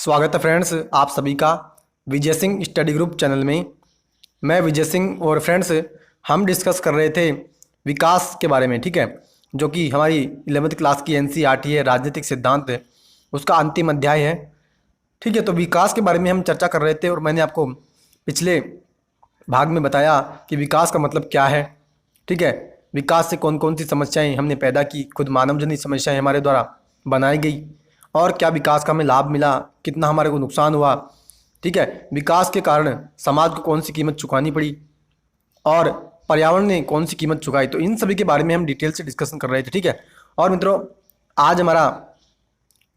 स्वागत है फ्रेंड्स आप सभी का Vijay Singh study group channel में। मैं विजय सिंह और फ्रेंड्स हम डिस्कस कर रहे थे विकास के बारे में, ठीक है, जो कि हमारी 11वीं क्लास की एनसीईआरटी है, राजनीतिक सिद्धांत है, उसका अंतिम अध्याय है। ठीक है, तो विकास के बारे में हम चर्चा कर रहे थे और मैंने आपको पिछले भाग में बताया कि विकास का मतलब क्या है। ठीक है, विकास से कौन कौन सी समस्याएं हमने पैदा की, खुद मानवजनित समस्याएं हमारे द्वारा बनाई गई, और क्या विकास का हमें लाभ मिला, कितना हमारे को नुकसान हुआ। ठीक है, विकास के कारण समाज को कौन सी कीमत चुकानी पड़ी और पर्यावरण ने कौन सी कीमत चुकाई। तो इन सभी के बारे में हम डिटेल से डिस्कशन कर रहे थे। ठीक है, और मित्रों आज हमारा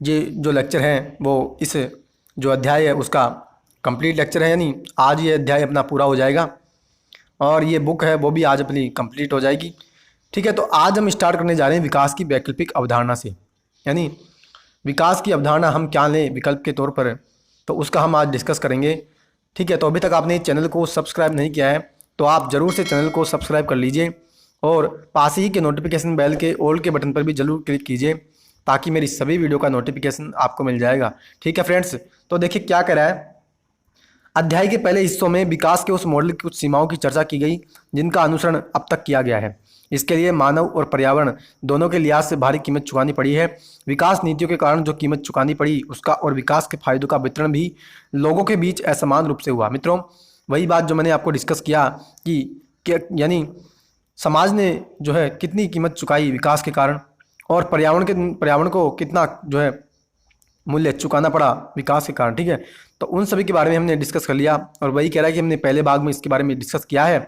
ये जो लेक्चर है वो इस जो अध्याय है उसका कंप्लीट लेक्चर है, यानी आज ये अध्याय अपना पूरा हो जाएगा और ये बुक है वो भी आज अपनी कंप्लीट हो जाएगी। ठीक है, तो आज हम स्टार्ट करने जा रहे हैं विकास की वैकल्पिक अवधारणा से, यानी विकास की अवधारणा हम क्या लें विकल्प के तौर पर, तो उसका हम आज डिस्कस करेंगे। ठीक है, तो अभी तक आपने चैनल को सब्सक्राइब नहीं किया है तो आप ज़रूर से चैनल को सब्सक्राइब कर लीजिए और पास ही के नोटिफिकेशन बेल के ऑल के बटन पर भी जरूर क्लिक कीजिए ताकि मेरी सभी वीडियो का नोटिफिकेशन आपको मिल जाएगा। ठीक है फ्रेंड्स, तो देखिए क्या कह रहा है। अध्याय के पहले हिस्सों में विकास के उस मॉडल की कुछ सीमाओं की चर्चा की गई जिनका अनुसरण अब तक किया गया है। इसके लिए मानव और पर्यावरण दोनों के लिहाज से भारी कीमत चुकानी पड़ी है। विकास नीतियों के कारण जो कीमत चुकानी पड़ी उसका और विकास के फायदों का वितरण भी लोगों के बीच असमान रूप से हुआ। मित्रों वही बात जो मैंने आपको डिस्कस किया कि यानी समाज ने जो है कितनी कीमत चुकाई विकास के कारण और पर्यावरण को कितना जो है मूल्य चुकाना पड़ा विकास के कारण। ठीक है, तो उन सभी के बारे में हमने डिस्कस कर लिया और वही कह रहा है कि हमने पहले भाग में इसके बारे में डिस्कस किया है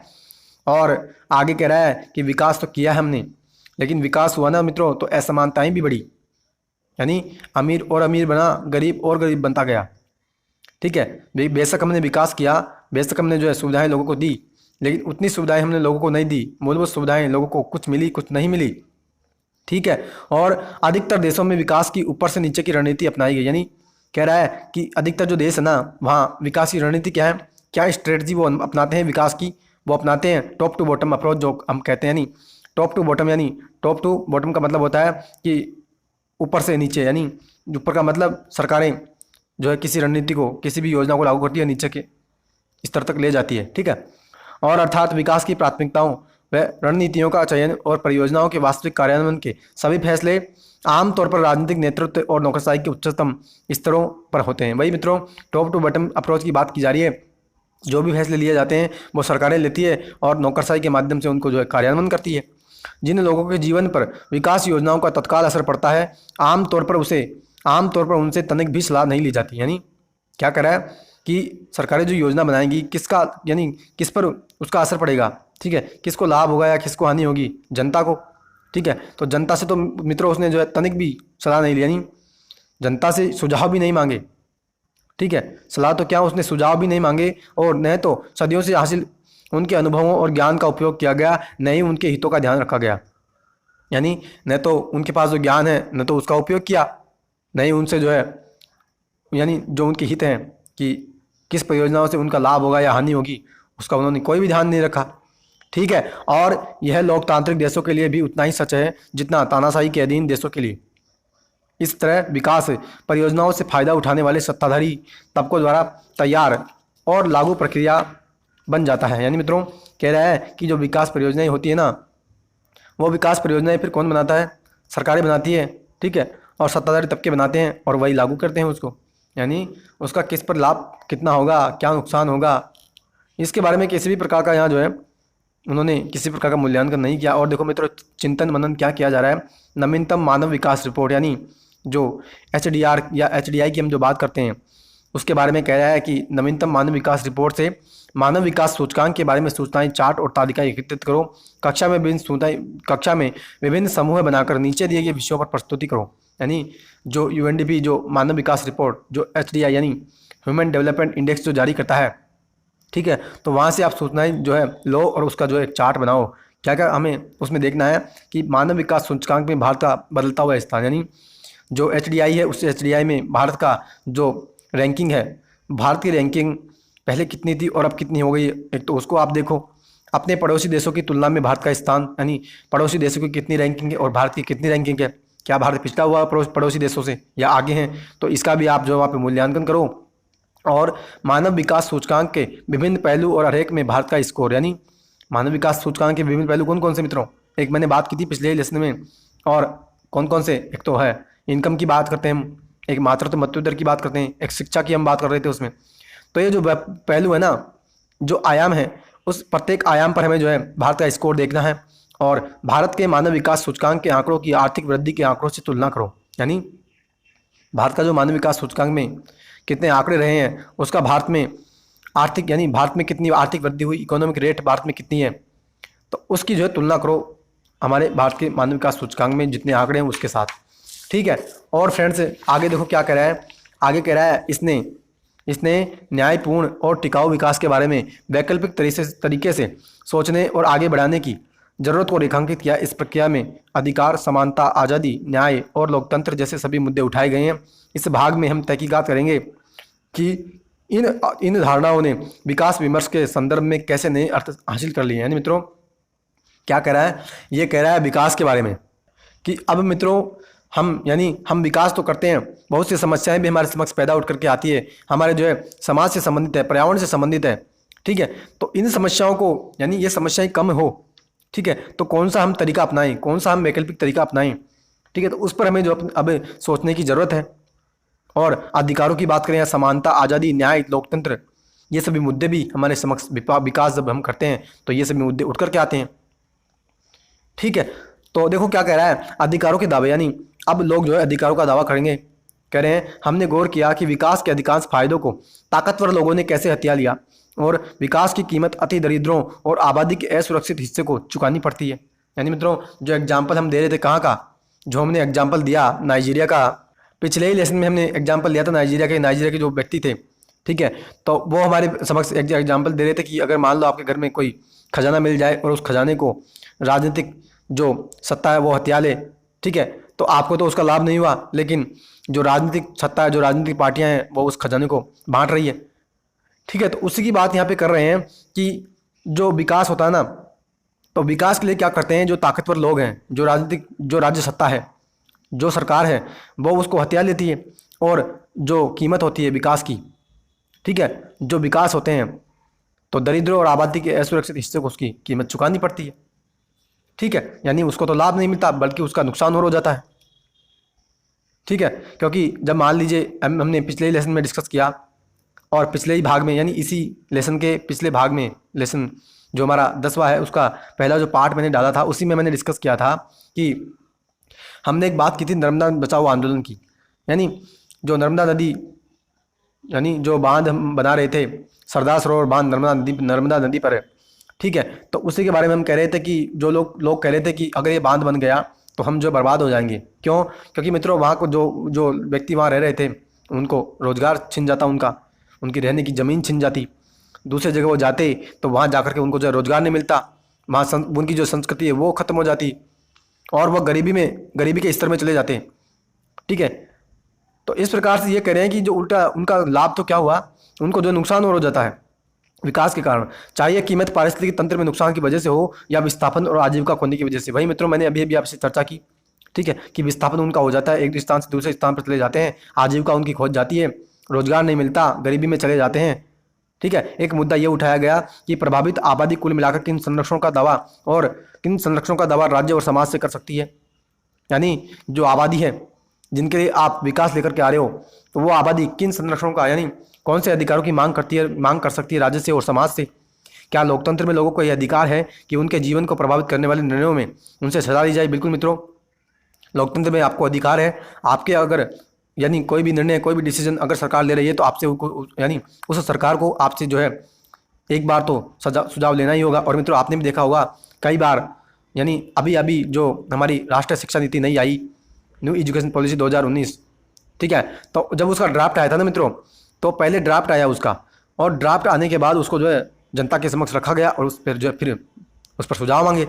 और आगे कह रहा है कि विकास तो किया है हमने, लेकिन विकास हुआ ना मित्रों तो असमानताएं भी बढ़ी, यानी अमीर और अमीर बना, गरीब और गरीब बनता गया। ठीक है, बेशक हमने विकास किया, बेशक हमने जो है सुविधाएं लोगों को दी, लेकिन उतनी सुविधाएं हमने लोगों को नहीं दी। मूलभूत सुविधाएं लोगों को कुछ मिली कुछ नहीं मिली। ठीक है, और अधिकतर देशों में विकास की ऊपर से नीचे की रणनीति अपनाई गई, यानी कह रहा है कि अधिकतर जो देश है ना वहाँ विकास की रणनीति क्या है, क्या स्ट्रेटजी वो अपनाते हैं विकास की, वो अपनाते हैं टॉप टू बॉटम अप्रोच जो हम कहते हैं। यानी टॉप टू बॉटम, यानी टॉप टू बॉटम का मतलब होता है कि ऊपर से नीचे, यानी ऊपर का मतलब सरकारें जो है किसी रणनीति को, किसी भी योजना को लागू करती है, नीचे के स्तर तक ले जाती है। ठीक है, और अर्थात विकास की प्राथमिकताओं व रणनीतियों का चयन और परियोजनाओं के वास्तविक कार्यान्वयन के सभी फैसले आमतौर पर राजनीतिक नेतृत्व और नौकरशाही के उच्चतम स्तरों पर होते हैं। वही मित्रों टॉप टू बॉटम अप्रोच की बात की जा रही है। जो भी फैसले लिए जाते हैं वो सरकारें लेती है और नौकरशाही के माध्यम से उनको जो है कार्यान्वयन करती है। जिन लोगों के जीवन पर विकास योजनाओं का तत्काल असर पड़ता है आमतौर पर उनसे तनिक भी सलाह नहीं ली जाती। यानी क्या कर रहा है कि सरकारें जो योजना बनाएंगी किसका, यानी किस पर उसका असर पड़ेगा। ठीक है, किसको लाभ होगा या किसको हानि होगी, जनता को। ठीक है, तो जनता से तो मित्रों उसने जो है तनिक भी सलाह नहीं ली, यानी जनता से सुझाव भी नहीं मांगे। ठीक है, सलाह तो क्या उसने सुझाव भी नहीं मांगे और न तो सदियों से हासिल उनके अनुभवों और ज्ञान का उपयोग किया गया, न ही उनके हितों का ध्यान रखा गया। यानी न तो उनके पास जो ज्ञान है न तो उसका उपयोग किया, न ही उनसे जो है यानी जो उनके हित हैं कि किस परियोजनाओं से उनका लाभ होगा या हानि होगी उसका उन्होंने कोई भी ध्यान नहीं रखा। ठीक है, और यह लोकतांत्रिक देशों के लिए भी उतना ही सच है जितना तानाशाही के अधीन देशों के लिए। इस तरह विकास परियोजनाओं से फायदा उठाने वाले सत्ताधारी तबकों द्वारा तैयार और लागू प्रक्रिया बन जाता है। यानी मित्रों कह रहा है कि जो विकास परियोजनाएं होती है ना वो विकास परियोजनाएं फिर कौन बनाता है, सरकारें बनाती है। ठीक है, और सत्ताधारी तबके बनाते हैं और वही लागू करते हैं उसको, यानी उसका किस पर लाभ कितना होगा, क्या नुकसान होगा, इसके बारे में किसी भी प्रकार का यहाँ जो है उन्होंने किसी प्रकार का मूल्यांकन नहीं किया। और देखो मित्रों चिंतन मनन क्या किया जा रहा है, नवीनतम मानव विकास रिपोर्ट यानी जो HDR या HDI की हम जो बात करते हैं उसके बारे में कह रहा है कि नवीनतम मानव विकास रिपोर्ट से मानव विकास सूचकांक के बारे में सूचनाएं, चार्ट और तालिकाएं एकत्रित करो। कक्षा में विभिन्न समूह बनाकर नीचे दिए गए विषयों पर प्रस्तुति करो। यानी जो UNDP जो मानव विकास रिपोर्ट जो HDI यानी ह्यूमन डेवलपमेंट इंडेक्स जो जारी करता है, ठीक है, तो वहाँ से आप सूचनाएं जो है लो और उसका जो एक चार्ट बनाओ। क्या क्या हमें उसमें देखना है कि मानव विकास सूचकांक में भारत का बदलता हुआ स्थान, यानी जो HDI है उस HDI में भारत का जो रैंकिंग है, भारत की रैंकिंग पहले कितनी थी और अब कितनी हो गई, एक तो उसको आप देखो। अपने पड़ोसी देशों की तुलना में भारत का स्थान, यानी पड़ोसी देशों की कितनी रैंकिंग है और भारत की कितनी रैंकिंग है, क्या भारत पिछड़ा हुआ पड़ोसी देशों से या आगे हैं, तो इसका भी आप जो है वहाँ पे मूल्यांकन करो। और मानव विकास सूचकांक के विभिन्न पहलू और हर एक में भारत का स्कोर, यानी मानव विकास सूचकांक के विभिन्न पहलू कौन कौन से मित्रों, एक मैंने बात की थी पिछले लेसन में, और कौन कौन से, एक तो है इनकम की बात करते हैं हम, एक मातृत्व मृत्यु दर की बात करते हैं, एक शिक्षा की हम बात कर रहे थे उसमें। तो ये जो पहलू है ना, जो आयाम है, उस प्रत्येक आयाम पर हमें जो है भारत का स्कोर देखना है और भारत के मानव विकास सूचकांक के आंकड़ों की आर्थिक वृद्धि के आंकड़ों से तुलना करो। यानी भारत का जो मानव विकास सूचकांक में कितने आंकड़े रहे हैं, उसका भारत में आर्थिक, यानी भारत में कितनी आर्थिक वृद्धि हुई, इकोनॉमिक रेट भारत में कितनी है, तो उसकी जो है तुलना करो हमारे भारत के मानव विकास सूचकांक में जितने आंकड़े हैं उसके साथ। ठीक है। और फ्रेंड्स आगे देखो क्या कह रहा है, आगे कह रहा है इसने न्यायपूर्ण और टिकाऊ विकास के बारे में वैकल्पिक तरीके से सोचने और आगे बढ़ाने की जरूरत को रेखांकित किया। इस प्रक्रिया में अधिकार, समानता, आज़ादी, न्याय और लोकतंत्र जैसे सभी मुद्दे उठाए गए हैं। इस भाग में हम तहकीकात करेंगे कि इन धारणाओं ने विकास विमर्श के संदर्भ में कैसे नए अर्थ हासिल कर लिए। यानी मित्रों क्या कह रहा है, ये कह रहा है विकास के बारे में कि अब मित्रों हम विकास तो करते हैं, बहुत सी समस्याएं भी हमारे समक्ष पैदा उठ करके आती है, हमारे जो है समाज से संबंधित है, पर्यावरण से संबंधित है। ठीक है। तो इन समस्याओं को, यानी ये समस्याएं कम हो, ठीक है, तो कौन सा हम तरीका अपनाएं, कौन सा हम वैकल्पिक तरीका अपनाएं। ठीक है। तो उस पर हमें जो अब सोचने की ज़रूरत है। और अधिकारों की बात करें या समानता, आज़ादी, न्याय, लोकतंत्र, ये सभी मुद्दे भी हमारे समक्ष विकास जब हम करते हैं तो ये सभी मुद्दे उठ करके आते हैं। ठीक है। तो देखो क्या कह रहा है, अधिकारों के दावे, यानी अब लोग जो है अधिकारों का दावा करेंगे, कह रहे हैं हमने गौर किया कि विकास के अधिकांश फायदों को ताकतवर लोगों ने कैसे हथिया लिया और विकास की कीमत अति दरिद्रों और आबादी के असुरक्षित हिस्से को चुकानी पड़ती है। यानी मित्रों जो एग्जाम्पल हम दे रहे थे कहाँ का, जो हमने एग्जाम्पल दिया नाइजीरिया का, पिछले ही लेसन में हमने एग्जाम्पल लिया था नाइजीरिया के जो व्यक्ति थे। ठीक है। तो वो हमारे समक्ष एग्जाम्पल दे रहे थे कि अगर मान लो आपके घर में कोई खजाना मिल जाए और उस खजाने को राजनीतिक जो सत्ता है वो हथिया ले, ठीक है, तो आपको तो उसका लाभ नहीं हुआ, लेकिन जो राजनीतिक सत्ता है, जो राजनीतिक पार्टियां हैं, वो उस खजाने को बांट रही है। ठीक है। तो उसी की बात यहाँ पे कर रहे हैं कि जो विकास होता है ना, तो विकास के लिए क्या करते हैं, जो ताकतवर लोग हैं, जो राज्य सत्ता है, जो सरकार है, वो उसको हथिया लेती है और जो कीमत होती है विकास की, ठीक है, जो विकास होते हैं तो दरिद्रों और आबादी के असुरक्षित हिस्से को उसकी कीमत चुकानी पड़ती है। ठीक है। यानी उसको तो लाभ नहीं मिलता बल्कि उसका नुकसान और हो जाता है। ठीक है। क्योंकि जब मान लीजिए हमने पिछले ही लेसन में डिस्कस किया और पिछले ही भाग में, यानी इसी लेसन के पिछले भाग में, लेसन जो हमारा 10वां है उसका पहला जो पार्ट मैंने डाला था, उसी में मैंने डिस्कस किया था कि हमने एक बात की थी नर्मदा बचाओ आंदोलन की। यानी जो नर्मदा नदी, यानी जो बांध हम बना रहे थे, सरदार सरोवर बांध नर्मदा नदी पर है। ठीक है। तो उसी के बारे में हम कह रहे थे कि जो लोग कह रहे थे कि अगर ये बांध बन गया तो हम जो बर्बाद हो जाएंगे। क्यों? क्योंकि मित्रों वहाँ को जो व्यक्ति वहाँ रह रहे थे उनको रोजगार छिन जाता, उनकी रहने की ज़मीन छिन जाती। दूसरी जगह वो जाते तो वहाँ जाकर के उनको जो रोजगार नहीं मिलता, वहाँ उनकी जो संस्कृति है वो ख़त्म हो जाती और वह गरीबी के स्तर में चले जाते। ठीक है। तो इस प्रकार से ये कह रहे हैं कि जो उल्टा उनका लाभ तो क्या हुआ, उनको जो नुकसान और हो जाता है विकास के कारण, चाहे कीमत पारिस्थितिकी तंत्र में नुकसान की वजह से हो या विस्थापन और आजीविका खोने की वजह से। वही मित्रों मैंने अभी आपसे चर्चा की, ठीक है, कि विस्थापन उनका हो जाता है, एक स्थान से दूसरे स्थान पर चले जाते हैं, आजीविका उनकी खोज जाती है, रोजगार नहीं मिलता, गरीबी में चले जाते हैं। ठीक है। एक मुद्दा ये उठाया गया कि प्रभावित आबादी कुल मिलाकर किन संरक्षणों का दावा राज्य और समाज से कर सकती है। यानी जो आबादी है जिनके लिए आप विकास लेकर के आ रहे हो, तो वो आबादी किन संरक्षणों का, यानी कौन से अधिकारों की मांग कर सकती है राज्य से और समाज से। क्या लोकतंत्र में लोगों को यह अधिकार है कि उनके जीवन को प्रभावित करने वाले निर्णयों में उनसे सजा दी जाए? बिल्कुल मित्रों, लोकतंत्र में आपको अधिकार है, आपके अगर यानी कोई भी निर्णय, कोई भी डिसीजन अगर सरकार ले रही है तो आपसे यानी उस सरकार को आपसे जो है एक बार तो सुझाव लेना ही होगा। और मित्रों आपने भी देखा होगा कई बार, यानी अभी जो हमारी राष्ट्रीय शिक्षा नीति नहीं आई, न्यू एजुकेशन पॉलिसी 2019, ठीक है, तो जब उसका ड्राफ्ट आया था ना मित्रों, तो पहले ड्राफ्ट आया उसका, और ड्राफ्ट आने के बाद उसको जो है जनता के समक्ष रखा गया और उस पर जो है फिर उस पर सुझाव मांगे,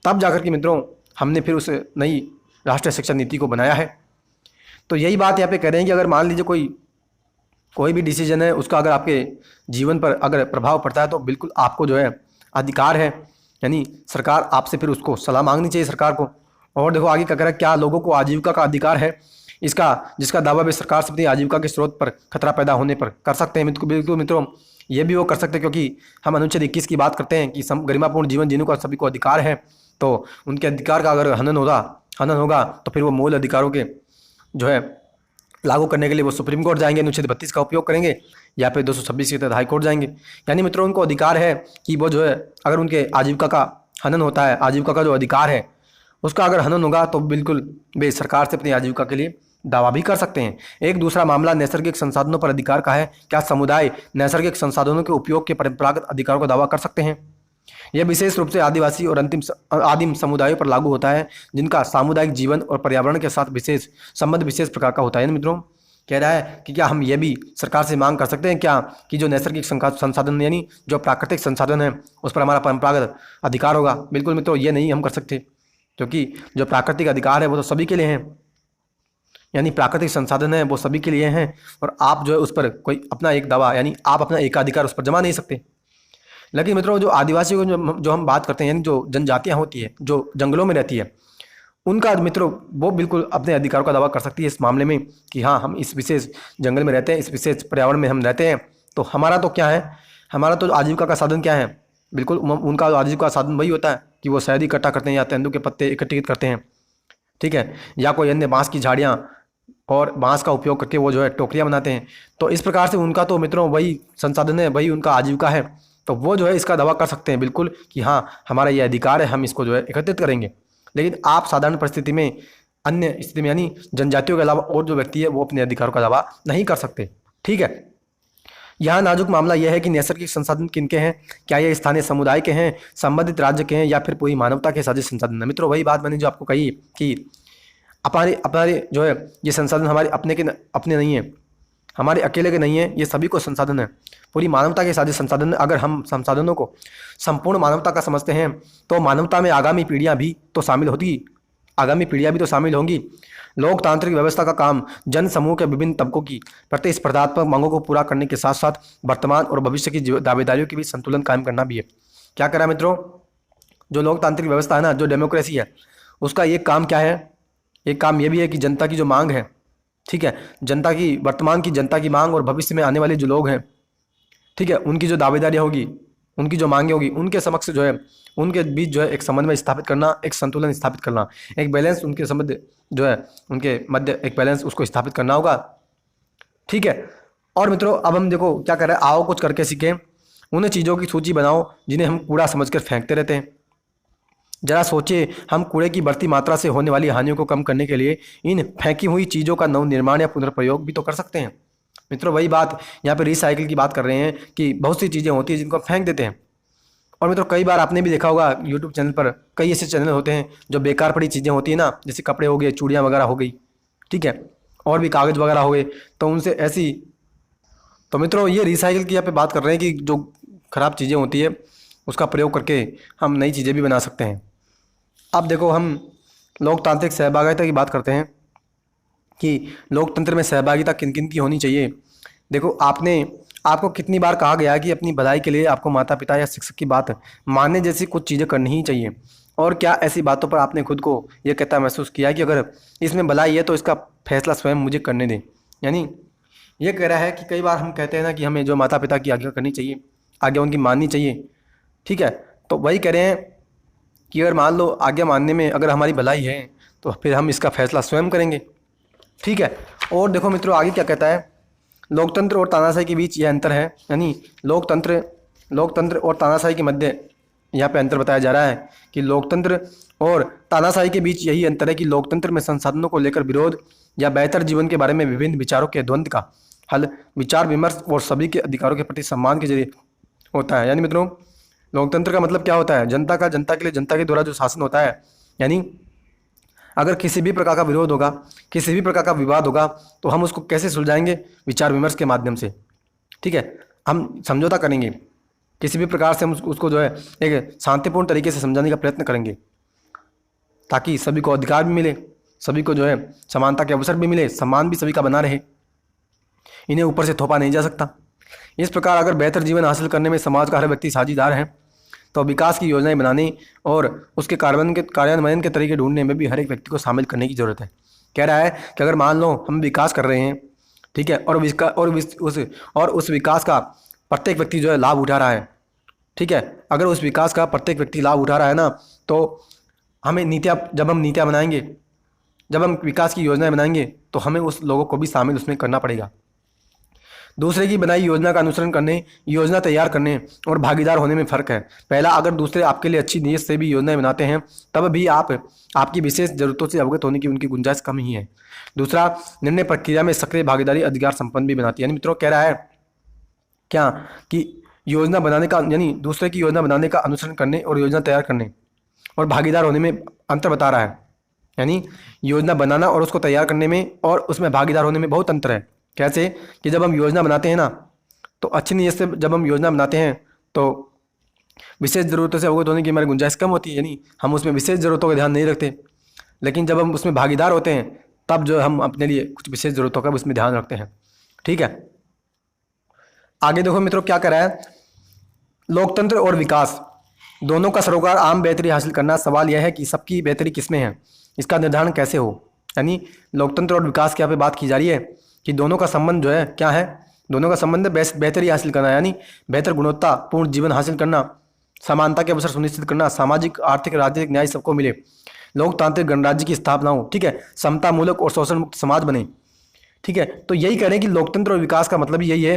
तब जाकर के मित्रों हमने फिर उस नई राष्ट्रीय शिक्षा नीति को बनाया है। तो यही बात यहाँ पे कह रहे हैं कि अगर मान लीजिए कोई भी डिसीजन है उसका अगर आपके जीवन पर अगर प्रभाव पड़ता है तो बिल्कुल आपको जो है अधिकार है, यानी सरकार आपसे फिर उसको सलाह मांगनी चाहिए सरकार को, और देखो आगे क्या कह रहा है, क्या लोगों को आजीविका का अधिकार है इसका जिसका दावा वे सरकार से अपनी आजीविका के स्रोत पर खतरा पैदा होने पर कर सकते हैं। बिल्कुल मित्रों, ये भी वो कर सकते हैं, क्योंकि हम अनुच्छेद 21 की बात करते हैं कि गरिमापूर्ण जीवन जीने का सभी को अधिकार है। तो उनके अधिकार का अगर हनन होगा तो फिर वो मूल अधिकारों के जो है लागू करने के लिए वो सुप्रीम कोर्ट जाएंगे, अनुच्छेद 32 का उपयोग करेंगे, या फिर 226 के तहत हाई कोर्ट जाएंगे। यानी मित्रों, उनको अधिकार है कि वो जो है अगर उनके आजीविका का हनन होता है, आजीविका का जो अधिकार है उसका अगर हनन होगा तो बिल्कुल वे सरकार से अपनी आजीविका के लिए दावा भी कर सकते हैं। एक दूसरा मामला नैसर्गिक संसाधनों पर अधिकार का है। क्या समुदाय नैसर्गिक संसाधनों के उपयोग के परंपरागत अधिकारों का दावा कर सकते हैं? यह विशेष रूप से आदिवासी और आदिम समुदायों पर लागू होता है, जिनका सामुदायिक जीवन और पर्यावरण के साथ विशेष प्रकार का होता है। मित्रों, कह रहा है कि क्या हम ये भी सरकार से मांग कर सकते हैं क्या कि जो नैसर्गिक संसाधन यानी जो प्राकृतिक संसाधन है उस पर हमारा परंपरागत अधिकार होगा? बिल्कुल मित्रों, ये नहीं हम कर सकते, क्योंकि जो प्राकृतिक अधिकार है वो तो सभी के लिए हैं, यानी प्राकृतिक संसाधन है वो सभी के लिए हैं, और आप जो है उस पर कोई अपना एक दावा यानी आप अपना एकाधिकार उस पर जमा नहीं सकते। लेकिन मित्रों, जो आदिवासी को जो हम बात करते हैं, यानी जो जनजातियाँ होती है जो जंगलों में रहती है, उनका मित्रों वो बिल्कुल अपने अधिकारों का दावा कर सकती है इस मामले में कि हाँ, हम इस विशेष जंगल में रहते हैं, इस विशेष पर्यावरण में हम रहते हैं, तो हमारा तो क्या है, हमारा तो आजीविका का साधन क्या है? बिल्कुल उनका आजीविका का साधन वही होता है कि वो शहद इकट्ठा करते हैं या तेंदू के पत्ते एकत्रित करते हैं, ठीक है, या कोई अन्य बाँस की झाड़ियाँ और बाँस का उपयोग करके वो जो है टोकरियाँ बनाते हैं। तो इस प्रकार से उनका तो मित्रों वही संसाधन है, वही उनका आजीविका है, तो वो जो है इसका दावा कर सकते हैं बिल्कुल कि हाँ, हमारा ये अधिकार है, हम इसको जो है एकत्रित करेंगे। लेकिन आप साधारण परिस्थिति में, अन्य स्थिति में, यानी जनजातियों के अलावा और जो व्यक्ति है वो अपने अधिकारों का दावा नहीं कर सकते, ठीक है। यहाँ नाजुक मामला यह है कि नैसर्गिक संसाधन किनके हैं? क्या ये स्थानीय समुदाय के हैं, संबंधित राज्य के हैं, या फिर पूरी मानवता के साझे संसाधन है? मित्रों, वही बात मैंने जो आपको कही कि हमारे जो है ये संसाधन हमारे अपने नहीं है, हमारे अकेले के नहीं है, ये सभी को संसाधन है, पूरी मानवता के साझे संसाधन है। अगर हम संसाधनों को संपूर्ण मानवता का समझते हैं तो मानवता में आगामी पीढ़ियां भी तो शामिल होंगी। लोकतांत्रिक व्यवस्था का काम जन समूह के विभिन्न तबकों की प्रतिस्पर्धात्मक मांगों को पूरा करने के साथ साथ वर्तमान और भविष्य की दावेदारियों के बीच संतुलन कायम करना भी है। क्या करा मित्रों, जो लोकतांत्रिक व्यवस्था है ना, जो डेमोक्रेसी है, उसका एक काम क्या है? एक काम ये भी है कि जनता की जो मांग है, ठीक है, वर्तमान की जनता की मांग और भविष्य में आने वाले जो लोग हैं, ठीक है, उनकी जो दावेदारियाँ होगी, उनकी जो मांगे होगी, उनके समक्ष जो है उनके बीच जो है एक समन्वय स्थापित करना, एक संतुलन स्थापित करना, एक बैलेंस उनके संबंध जो है उनके मध्य एक बैलेंस उसको स्थापित करना होगा, ठीक है। और मित्रों, अब हम देखो क्या कर रहे हैं, आओ कुछ करके सीखें। उन चीज़ों की सूची बनाओ जिन्हें हम कूड़ा समझकर फेंकते रहते हैं। जरा सोचिए, हम कूड़े की बढ़ती मात्रा से होने वाली हानियों को कम करने के लिए इन फेंकी हुई चीज़ों का नवनिर्माण या पुनर्प्रयोग भी तो कर सकते हैं। मित्रों, वही बात यहाँ पे रिसाइकिल की बात कर रहे हैं कि बहुत सी चीज़ें होती हैं जिनको फेंक देते हैं। और मित्रों, कई बार आपने भी देखा होगा यूट्यूब चैनल पर कई ऐसे चैनल होते हैं जो बेकार पड़ी चीज़ें होती है ना, जैसे कपड़े हो गए, चूड़ियाँ वगैरह हो गई, ठीक है, और भी कागज़ वगैरह हो गए, तो उनसे ऐसी, तो मित्रों ये रिसाइकिल की यहाँ पे बात कर रहे हैं कि जो ख़राब चीज़ें होती है उसका प्रयोग करके हम नई चीज़ें भी बना सकते हैं। अब देखो, हम लोकतांत्रिक सहभागिता की बात करते हैं कि लोकतंत्र में सहभागिता किन किन की होनी चाहिए। देखो, आपको कितनी बार कहा गया कि अपनी भलाई के लिए आपको माता पिता या शिक्षक की बात मानने जैसी कुछ चीज़ें करनी ही चाहिए? और क्या ऐसी बातों पर आपने खुद को ये कहता महसूस किया कि अगर इसमें भलाई है तो इसका फैसला स्वयं मुझे करने दें? यानी ये कह रहा है कि कई बार हम कहते हैं ना कि हमें जो माता पिता की आज्ञा करनी चाहिए, आज्ञा उनकी माननी चाहिए, ठीक है, तो वही कह रहे हैं कि अगर मान लो आज्ञा मानने में अगर हमारी भलाई है तो फिर हम इसका फैसला स्वयं करेंगे, ठीक है। और देखो मित्रों, आगे क्या कहता है, लोकतंत्र और तानाशाही के बीच यह अंतर है, यानी लोकतंत्र और तानाशाही के मध्य यहाँ पे अंतर बताया जा रहा है कि लोकतंत्र और तानाशाही के बीच यही अंतर है कि लोकतंत्र में संसाधनों को लेकर विरोध या बेहतर जीवन के बारे में विभिन्न विचारों के द्वंद्व का हल विचार विमर्श और सभी के अधिकारों के प्रति सम्मान के जरिए होता है। यानी मित्रों, लोकतंत्र का मतलब क्या होता है? जनता के लिए जनता के द्वारा जो शासन होता है, यानी अगर किसी भी प्रकार का विरोध होगा, किसी भी प्रकार का विवाद होगा, तो हम उसको कैसे सुलझाएंगे? विचार विमर्श के माध्यम से, ठीक है, हम समझौता करेंगे, किसी भी प्रकार से हम उसको जो है एक शांतिपूर्ण तरीके से समझाने का प्रयत्न करेंगे ताकि सभी को अधिकार भी मिले, सभी को जो है समानता के अवसर भी मिले, सम्मान भी सभी का बना रहे, इन्हें ऊपर से थोपा नहीं जा सकता। इस प्रकार अगर बेहतर जीवन हासिल करने में समाज का हर व्यक्ति साझीदार है तो विकास की योजनाएं बनाने और उसके कार्यान्वयन के तरीके ढूंढने में भी हर एक व्यक्ति को शामिल करने की जरूरत है। कह रहा है कि अगर मान लो हम विकास कर रहे हैं, ठीक है, और उस विकास का प्रत्येक व्यक्ति जो है लाभ उठा रहा है, ठीक है, अगर उस विकास का प्रत्येक व्यक्ति लाभ उठा रहा है ना, तो हमें जब हम नीतियाँ बनाएंगे, जब हम विकास की योजनाएं बनाएंगे, तो हमें उस लोगों को भी शामिल उसमें करना पड़ेगा। दूसरे की बनाई योजना का अनुसरण करने, योजना तैयार करने और भागीदार होने में फ़र्क है। पहला, अगर दूसरे आपके लिए अच्छी नीयत से भी योजनाएं बनाते हैं, तब भी आपकी विशेष ज़रूरतों से अवगत होने की उनकी गुंजाइश कम ही है। दूसरा, निर्णय प्रक्रिया में सक्रिय भागीदारी अधिकार संपन्न भी बनाती है। यानी मित्रों, कह रहा है क्या कि योजना बनाने का, यानी दूसरे की योजना बनाने का अनुसरण करने और योजना तैयार करने और भागीदार होने में अंतर बता रहा है। यानी योजना बनाना और उसको तैयार करने में और उसमें भागीदार होने में बहुत अंतर है। कैसे कि जब हम योजना बनाते हैं ना, तो अच्छी नीयत से जब हम योजना बनाते हैं तो विशेष ज़रूरतों से अवगत होने की हमारी गुंजाइश कम होती है, यानी हम उसमें विशेष ज़रूरतों का ध्यान नहीं रखते। लेकिन जब हम उसमें भागीदार होते हैं, तब जो हम अपने लिए कुछ विशेष ज़रूरतों का उसमें ध्यान रखते हैं। ठीक है, आगे देखो मित्रों क्या कर रहा है, लोकतंत्र और विकास दोनों का सरोकार आम बेहतरी हासिल करना। सवाल यह है कि सबकी बेहतरी किसमें है, इसका निर्धारण कैसे हो। यानी लोकतंत्र और विकास की यहाँ पे बात की जा रही है कि दोनों का संबंध जो है क्या है, दोनों का संबंध बेहतरी हासिल करना, यानी बेहतर गुणवत्ता पूर्ण जीवन हासिल करना, समानता के अवसर सुनिश्चित करना, सामाजिक आर्थिक राजनीतिक न्याय सबको मिले, लोकतांत्रिक गणराज्य की स्थापना हो, ठीक है, समता मूलक और शोषण मुक्त समाज बने। ठीक है, तो यही कह रहे हैं कि लोकतंत्र और विकास का मतलब यही है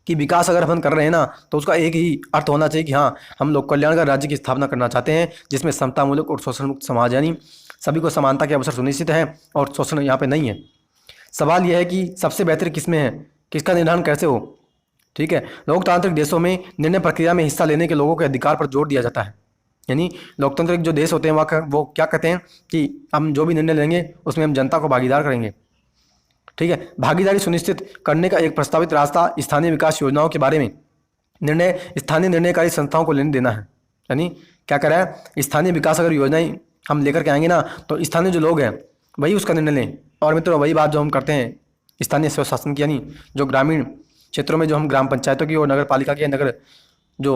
कि विकास अगर हम कर रहे हैं ना, तो उसका एक ही अर्थ होना चाहिए कि हाँ, हम लोक कल्याणकारी राज्य की स्थापना करना चाहते हैं जिसमें समता मूलक और शोषण मुक्त समाज, यानी सभी को समानता के अवसर सुनिश्चित है और शोषण यहाँ पे नहीं है। सवाल यह है कि सबसे बेहतर किसमें है, किसका निर्धारण कैसे हो। ठीक है, लोकतांत्रिक देशों में निर्णय प्रक्रिया में हिस्सा लेने के लोगों के अधिकार पर जोर दिया जाता है। यानी लोकतांत्रिक जो देश होते हैं वहाँ वो क्या कहते हैं कि हम जो भी निर्णय लेंगे उसमें हम जनता को भागीदार करेंगे। ठीक है, भागीदारी सुनिश्चित करने का एक प्रस्तावित रास्ता स्थानीय विकास योजनाओं के बारे में स्थानीय निर्णयकारी संस्थाओं को लेने देना है। यानी क्या कर रहा है, स्थानीय विकास अगर योजनाएं हम लेकर के आएंगे ना, तो स्थानीय जो लोग हैं वही उसका निर्णय लें। और मित्रों, वही बात जो हम करते हैं स्थानीय स्वशासन की, यानी जो ग्रामीण क्षेत्रों में जो हम ग्राम पंचायतों की और नगर पालिका की, नगर जो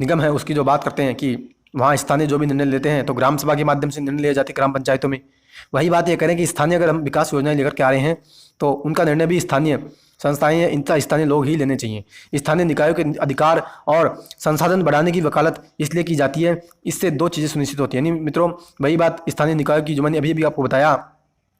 निगम है उसकी जो बात करते हैं कि वहाँ स्थानीय जो भी निर्णय लेते हैं तो ग्राम सभा के माध्यम से निर्णय लिए जाते हैं ग्राम पंचायतों में। वही बात ये करें कि स्थानीय अगर हम विकास योजनाएं लेकर के आ रहे हैं तो उनका निर्णय भी स्थानीय संस्थाएं या इनका स्थानीय लोग ही लेने चाहिए। स्थानीय निकायों के अधिकार और संसाधन बढ़ाने की वकालत इसलिए की जाती है, इससे दो चीज़ें सुनिश्चित होती है। यानी मित्रों, वही बात स्थानीय निकायों की जो मैंने अभी आपको बताया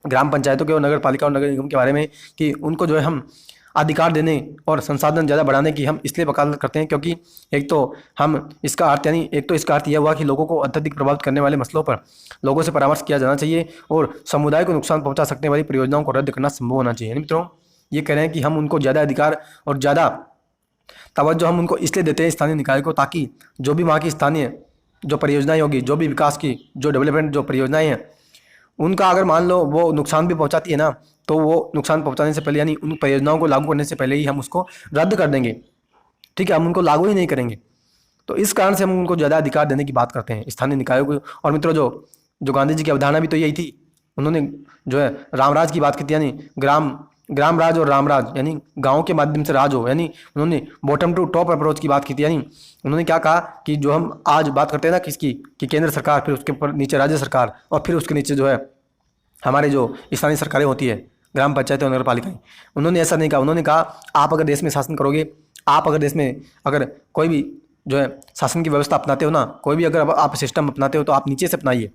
ग्राम पंचायतों के और नगर पालिका और नगर निगम के बारे में, कि उनको जो है हम अधिकार देने और संसाधन ज़्यादा बढ़ाने की हम इसलिए वकालत करते हैं क्योंकि एक तो हम इसका अर्थ, यानी एक तो इसका अर्थ यह हुआ कि लोगों को अत्यधिक प्रभावित करने वाले मसलों पर लोगों से परामर्श किया जाना चाहिए और समुदाय को नुकसान पहुंचा सकने वाली परियोजनाओं को रद्द करना संभव होना चाहिए। यानी मित्रों, ये कह रहे हैं कि हम उनको ज़्यादा अधिकार और ज़्यादा तवज्जो हम उनको इसलिए देते हैं स्थानीय निकाय को, ताकि जो भी वहाँ की स्थानीय जो परियोजनाएँ होगी, जो भी विकास की जो डेवलपमेंट जो परियोजनाएँ हैं, उनका अगर मान लो वो नुकसान भी पहुंचाती है ना, तो वो नुकसान पहुंचाने से पहले, यानी उन परियोजनाओं को लागू करने से पहले ही हम उसको रद्द कर देंगे। ठीक है, हम उनको लागू ही नहीं करेंगे। तो इस कारण से हम उनको ज़्यादा अधिकार देने की बात करते हैं स्थानीय निकायों को। और मित्रों, जो गांधी जी की अवधारणा भी तो यही थी, उन्होंने जो है रामराज की बात की थी, यानी ग्राम राज और रामराज, यानी गाँव के माध्यम से राज हो। यानी उन्होंने बॉटम टू टॉप अप्रोच की बात की थी। यानी उन्होंने क्या कहा कि जो हम आज बात करते हैं ना किसकी, कि केंद्र सरकार, फिर उसके ऊपर नीचे राज्य सरकार और फिर उसके नीचे जो है हमारे जो स्थानीय सरकारें होती है, ग्राम पंचायतें और नगर पालिकाएं, उन्होंने ऐसा नहीं कहा। उन्होंने कहा आप अगर देश में शासन करोगे, आप अगर देश में अगर कोई भी जो है शासन की व्यवस्था अपनाते हो ना, कोई भी अगर आप सिस्टम अपनाते हो तो आप नीचे से अपनाइए।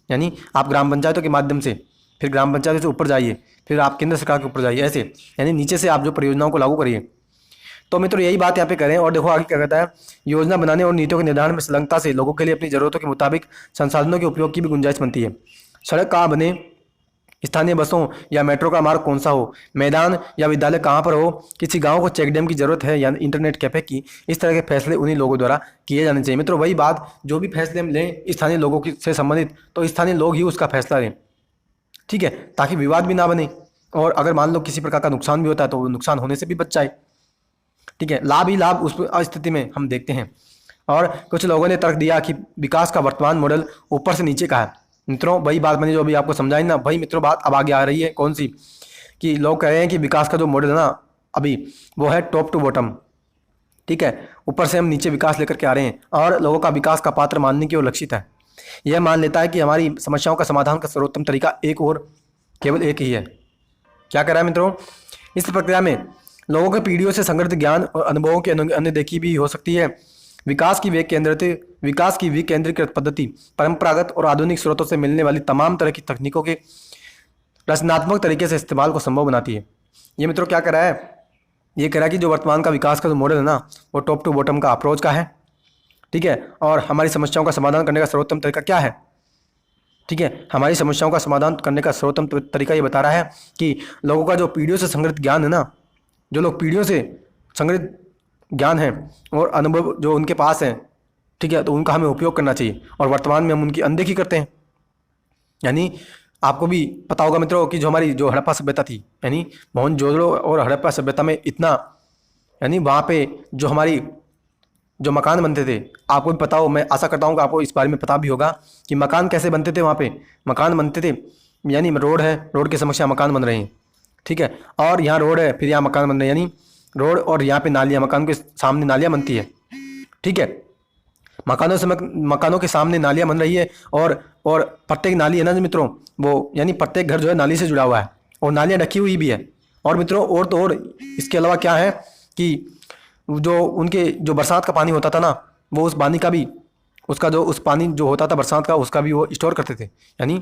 यानी आप ग्राम पंचायतों के माध्यम से, फिर ग्राम पंचायतों से ऊपर जाइए, फिर आप केंद्र सरकार के ऊपर जाइए, ऐसे यानी नीचे से आप जो परियोजनाओं को लागू करिए। तो मित्रों, यही बात यहाँ पे करें। और देखो आगे क्या कहता है, योजना बनाने और नीतियों के निर्धारण में संलग्नता से लोगों के लिए अपनी जरूरतों के मुताबिक संसाधनों के उपयोग की भी गुंजाइश बनती है। सड़क कहाँ बने, स्थानीय बसों या मेट्रो का मार्ग कौन सा हो, मैदान या विद्यालय कहाँ पर हो, किसी गांव को चेक डैम की जरूरत है या इंटरनेट कैफे की, इस तरह के फैसले उन्हीं लोगों द्वारा किए जाने चाहिए। मित्रों, वही बात, जो भी फैसले हम लें स्थानीय लोगों से संबंधित, तो स्थानीय लोग ही उसका फैसला लें। ठीक है, ताकि विवाद भी ना बने और अगर मान लो किसी प्रकार का नुकसान भी होता है तो वो नुकसान होने से भी बच जाए। ठीक है, लाभ ही लाभ उस स्थिति में हम देखते हैं। और कुछ लोगों ने तर्क दिया कि विकास का वर्तमान मॉडल ऊपर से नीचे का है। मित्रों, वही बात मैंने जो अभी आपको समझाई ना, वही मित्रों बात अब आगे आ रही है। कौन सी, कि लोग कह रहे हैं कि विकास का जो मॉडल है ना अभी, वो है टॉप टू बॉटम। ठीक है, ऊपर से हम नीचे विकास लेकर के आ रहे हैं और लोगों का विकास का पात्र मानने की ओर लक्षित है। यह मान लेता है कि हमारी समस्याओं का समाधान का सर्वोत्तम तरीका एक और केवल एक ही है। क्या कह रहा है मित्रों? इस प्रक्रिया में लोगों के पीढ़ियों से संग्रहित ज्ञान और अनुभवों की अनदेखी भी हो सकती है। विकास की विकेंद्रीकृत पद्धति परंपरागत और आधुनिक स्रोतों से मिलने वाली तमाम तरह की तकनीकों के रचनात्मक तरीके से इस्तेमाल को संभव बनाती है। ये मित्रों क्या कह रहा है? ये कह रहा है कि जो वर्तमान का विकास का जो मॉडल है ना, वो टॉप टू बॉटम का अप्रोच का है, ठीक है, और हमारी समस्याओं का समाधान करने का सर्वोत्तम तरीका क्या है? ठीक है, हमारी समस्याओं का समाधान करने का सर्वोत्तम तरीका ये बता रहा है कि लोगों का जो पीढ़ियों से संग्रहित ज्ञान है ना, जो लोग पीढ़ियों से संग्रहित ज्ञान है और अनुभव जो उनके पास है, ठीक है, तो उनका हमें उपयोग करना चाहिए और वर्तमान में हम उनकी अनदेखी करते हैं। यानी आपको भी पता होगा मित्रों कि जो हमारी जो हड़प्पा सभ्यता थी, यानी मोहनजोदड़ो और हड़प्पा सभ्यता में इतना, यानी वहाँ पे जो हमारी जो मकान बनते थे, आपको भी पता हो, मैं आशा करता हूँ कि आपको इस बारे में पता भी होगा कि मकान कैसे बनते थे। वहाँ पे मकान बनते थे, यानी रोड है, रोड की समस्या, मकान बन रहे हैं, ठीक है, और यहाँ रोड है, फिर यहाँ मकान बन रहे हैं, यानी रोड और यहाँ पे नालियाँ, मकान के सामने नालियाँ बनती है, ठीक है, मकानों के सामने नालियाँ बन रही है और प्रत्येक नाली है ना मित्रों, वो यानी प्रत्येक घर जो है नाली से जुड़ा हुआ है और नालियाँ ढकी हुई भी है। और मित्रों और तो और इसके अलावा क्या है कि जो उनके जो बरसात का पानी होता था ना, वो उस पानी का भी, उसका जो उस पानी जो होता था बरसात का, उसका भी वो स्टोर करते थे। यानी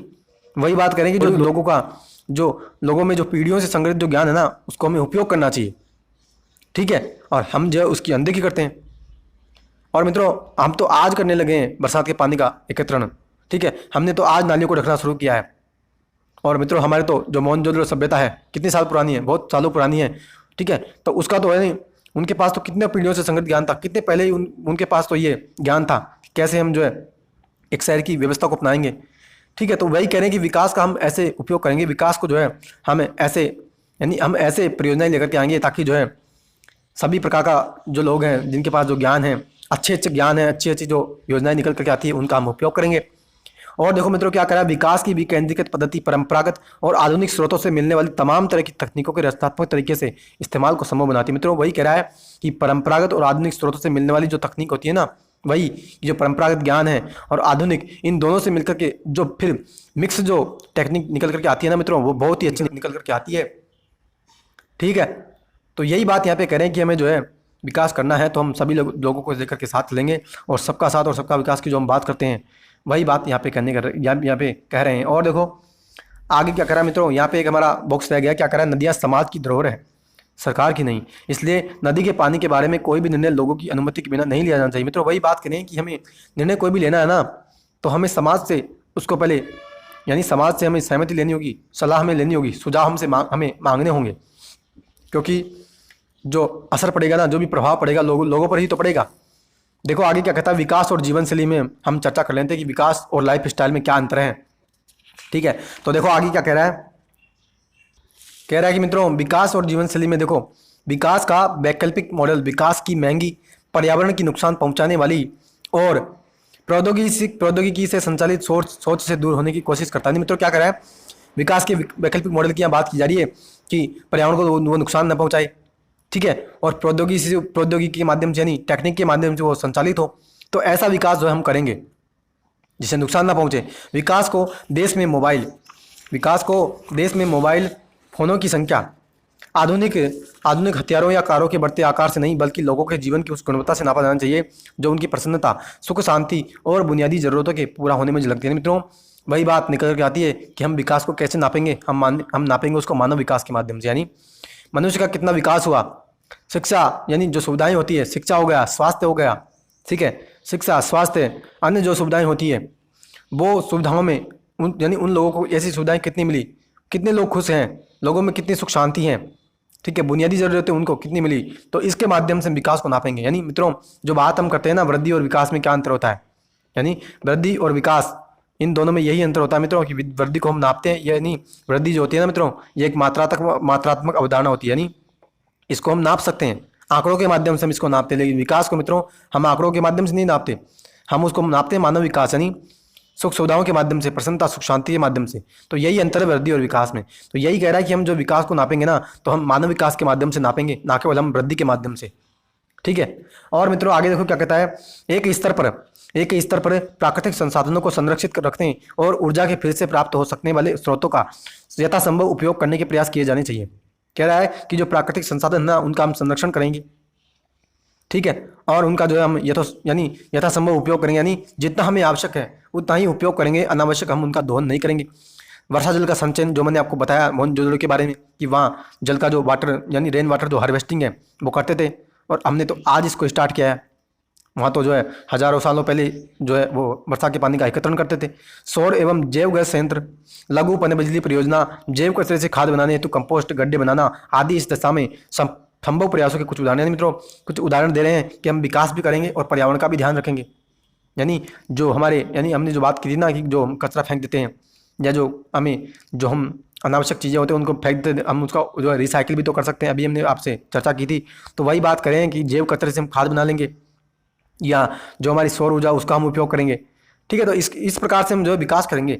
वही बात करें कि जो लोगों का, जो लोगों में जो पीढ़ियों से संग्रहित जो ज्ञान है ना, उसको हमें उपयोग करना चाहिए, ठीक है, और हम जो है उसकी अनदेखी करते हैं। और मित्रों हम तो आज करने लगे हैं बरसात के पानी का एकत्रण, ठीक है, हमने तो आज नालियों को ढकना शुरू किया है। और मित्रों हमारे तो जो मोहनजोदड़ो सभ्यता है कितने साल पुरानी है, बहुत सालों पुरानी है, ठीक है, तो उसका तो है नहीं, उनके पास तो कितने पीढ़ियों से संग्रहित ज्ञान था, कितने पहले ही उनके पास तो ये ज्ञान था कैसे हम जो है एक शहर की व्यवस्था को अपनाएंगे, ठीक है। तो वही कह रहे हैं कि विकास का हम ऐसे उपयोग करेंगे, विकास को जो है हम ऐसे, यानी हम ऐसे परियोजनाएं लेकर के आएंगे ताकि जो है सभी प्रकार का जो लोग हैं जिनके पास जो ज्ञान है, अच्छे ज्ञान है, अच्छी जो योजनाएं निकल करके आती है, उनका हम उपयोग करेंगे। और देखो मित्रों क्या करा, विकास की विकेंद्रीकृत पद्धति परंपरागत और आधुनिक स्रोतों से मिलने वाली तमाम तरह की तकनीकों के रचनात्मक तरीके से इस्तेमाल को संभव बनाती है। मित्रों वही कह रहा है कि परंपरागत और आधुनिक स्रोतों से मिलने वाली जो तकनीक होती है ना, वही जो परंपरागत ज्ञान है और आधुनिक, इन दोनों से मिलकर के जो फिर मिक्स जो टेक्निक निकल करके आती है ना मित्रों, वो बहुत ही अच्छी निकल करके आती है, ठीक है। तो यही बात यहाँ पे कह रहे हैं कि हमें जो है विकास करना है तो हम सभी लोगों को लेकर के साथ चलेंगे और सबका साथ और सबका विकास की जो हम बात करते हैं वही बात यहाँ पे यहाँ पे कह रहे हैं। और देखो आगे क्या करा मित्रों, यहाँ पे एक हमारा बॉक्स रह गया, क्या करा, नदियाँ समाज की धरोहर है, सरकार की नहीं, इसलिए नदी के पानी के बारे में कोई भी निर्णय लोगों की अनुमति के बिना नहीं लिया जाना चाहिए। मित्रों वही बात करें कि हमें निर्णय कोई भी लेना है ना, तो हमें समाज से उसको पहले, यानी समाज से हमें सहमति लेनी होगी, सलाह हमें लेनी होगी, सुझाव हमें मांगने होंगे, क्योंकि जो असर पड़ेगा ना, जो भी प्रभाव पड़ेगा लोगों पर ही तो पड़ेगा। देखो आगे क्या कहता है, विकास और जीवन शैली में हम चर्चा कर लेते हैं कि विकास और लाइफ स्टाइल में क्या अंतर है, ठीक है। तो देखो आगे क्या कह रहा है कि मित्रों विकास और जीवन शैली में देखो, विकास का वैकल्पिक मॉडल विकास की महंगी, पर्यावरण की नुकसान पहुंचाने वाली और प्रौद्योगिकी से संचालित सोच से दूर होने की कोशिश करता है। मित्रों क्या कह रहा है, विकास के वैकल्पिक मॉडल की यहाँ बात की जा रही है कि पर्यावरण को वो नुकसान न पहुंचाए, ठीक है, और प्रौद्योगिकी के माध्यम से, यानी टेक्निक के माध्यम से वो संचालित हो, तो ऐसा विकास जो है हम करेंगे जिससे नुकसान ना पहुंचे। विकास को देश में मोबाइल फोनों की संख्या, आधुनिक हथियारों या कारों के बढ़ते आकार से नहीं, बल्कि लोगों के जीवन की उस गुणवत्ता से नापा जाना चाहिए जो उनकी प्रसन्नता, सुख शांति और बुनियादी जरूरतों के पूरा होने में झलकती है। मित्रों वही बात निकल कर आती है कि हम विकास को कैसे नापेंगे, हम नापेंगे उसको मानव विकास के माध्यम से, यानी मनुष्य का कितना विकास हुआ। शिक्षा यानी जो सुविधाएं होती है, शिक्षा हो गया, स्वास्थ्य हो गया, ठीक है, शिक्षा, स्वास्थ्य, अन्य जो सुविधाएं होती है, वो सुविधाओं में यानी उन लोगों को ऐसी सुविधाएं कितनी मिली, कितने लोग खुश हैं, लोगों में कितनी सुख शांति है, ठीक है, बुनियादी जरूरतें उनको कितनी मिली, तो इसके माध्यम से विकास को नापेंगे। यानी मित्रों जो बात हम करते हैं ना, वृद्धि और विकास में क्या अंतर होता है, यानी वृद्धि और विकास, इन दोनों में यही अंतर होता है मित्रों कि वृद्धि को हम नापते हैं, यानी वृद्धि जो होती है ना मित्रों, ये एक मात्रात्मक अवधारणा होती है, यानी इसको हम नाप सकते हैं, आंकड़ों के माध्यम से हम इसको नापते हैं। लेकिन विकास को मित्रों हम आंकड़ों के माध्यम से नहीं नापते, हम उसको नापते हैं मानव विकास, यानी सुख सुविधाओं के माध्यम से, प्रसन्नता, सुख शांति के माध्यम से। तो यही अंतर है वृद्धि और विकास में। तो यही कह रहा है कि हम जो विकास को नापेंगे ना, तो हम मानव विकास के माध्यम से नापेंगे, ना केवल हम वृद्धि के माध्यम से, ठीक है। और मित्रों आगे देखो क्या कहता है, एक स्तर पर प्राकृतिक संसाधनों को संरक्षित कर रखने और ऊर्जा के फिर से प्राप्त हो सकने वाले स्रोतों का यथासंभव उपयोग करने के प्रयास किए जाने चाहिए। कह रहा है कि जो प्राकृतिक संसाधन ना उनका हम संरक्षण करेंगे, ठीक है, और उनका जो है हम यथासंभव उपयोग करेंगे, यानी जितना हमें आवश्यक है उतना ही उपयोग करेंगे, अनावश्यक हम उनका दोहन नहीं करेंगे। वर्षा जल का संचयन जो मैंने आपको बताया मोहनजोदड़ो के बारे में कि वहाँ जल का जो वाटर यानी रेन वाटर जो हार्वेस्टिंग है वो करते थे, और हमने तो आज इसको स्टार्ट किया है। वहाँ तो जो है हजारों सालों पहले जो है वो वर्षा के पानी का एकत्रण करते थे। सौर एवं जैव गैस संयंत्र, लघु पनबिजली परियोजना, जैव कचरे से खाद बनाने हेतु कंपोस्ट गड्ढे बनाना आदि इस दशा में संभव प्रयासों के कुछ उदाहरण हैं। मित्रों कुछ उदाहरण दे रहे हैं कि हम विकास भी करेंगे और पर्यावरण का भी ध्यान रखेंगे। यानी जो हमारे हमने जो बात की थी ना कि जो हम कचरा फेंक देते हैं या जो हम अनावश्यक चीज़ें होते हैं उनको फेंक देते, हम उसका जो है रिसाइकिल भी तो कर सकते हैं। अभी हमने आपसे चर्चा की थी, तो वही बात करें कि जैव कचरे से हम खाद बना लेंगे या जो हमारी सौर ऊर्जा उसका हम उपयोग करेंगे। ठीक है, तो इस प्रकार से हम जो है विकास करेंगे।